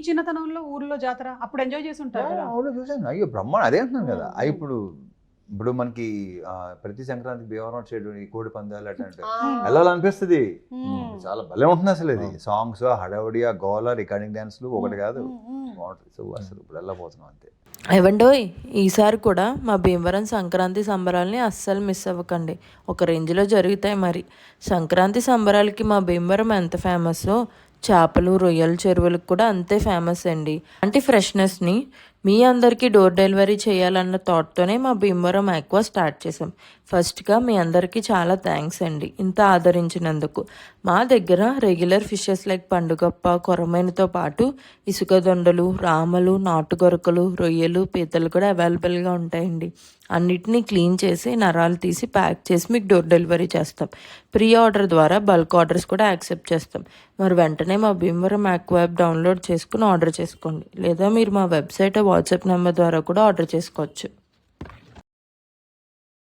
చిన్నతనంలో ఊర్లో జాతర అప్పుడు ఎంజాయ్ చేసి ఉంటారు కదా? అవును చూసాను. అయ్యో బ్రహ్మాండ అదే అంటున్నాను కదా. ఇప్పుడు మనకి ప్రతి సంక్రాంతికి భీమవరం సైడ్ ఈ కోడి పందాలు అట్లాంటి వెళ్ళాలనిపిస్తుంది. చాలా భలే ఉంటుంది అసలు. ఇది సాంగ్స్ హడావుడి ఆ గోల రికార్డింగ్ డాన్స్లు ఒకటి కాదు బాగుంటుంది. సో అసలు ఇప్పుడు వెళ్ళబోతున్నాం అంతే. ఏవండోయ్, ఈసారి కూడా మా భీమవరం సంక్రాంతి సంబరాలని అస్సలు మిస్ అవ్వకండి. ఒక రేంజ్లో జరుగుతాయి మరి. సంక్రాంతి సంబరాలకి మా భీమవరం ఎంత ఫేమస్సో చేపలు రొయ్యల చెరువులకు కూడా అంతే ఫేమస్ అండి. అంటే ఫ్రెష్నెస్ని మీ అందరికీ డోర్ డెలివరీ చేయాలన్న థాట్తోనే మా భీమవరం ఆక్వా స్టార్ట్ చేసాం. ఫస్ట్గా మీ అందరికీ చాలా థ్యాంక్స్ అండి ఇంత ఆదరించినందుకు. మా దగ్గర రెగ్యులర్ ఫిషెస్ లైక్ పండుగప్ప కొరమైనతో పాటు ఇసుక దొండలు రామలు నాటుగొరకలు రొయ్యలు పీతలు కూడా అవైలబుల్గా ఉంటాయండి. అన్నిటినీ క్లీన్ చేసి నరాలు తీసి ప్యాక్ చేసి మీకు డోర్ డెలివరీ చేస్తాం. ప్రీ ఆర్డర్ ద్వారా బల్క్ ఆర్డర్స్ కూడా యాక్సెప్ట్ చేస్తాం. మరి వెంటనే మా భీమవరం ఆక్వా యాప్ డౌన్లోడ్ చేసుకుని ఆర్డర్ చేసుకోండి, లేదా మీరు మా వెబ్సైట్ వాట్సాప్ నెంబర్ ద్వారా కూడా ఆర్డర్ చేసుకోవచ్చు.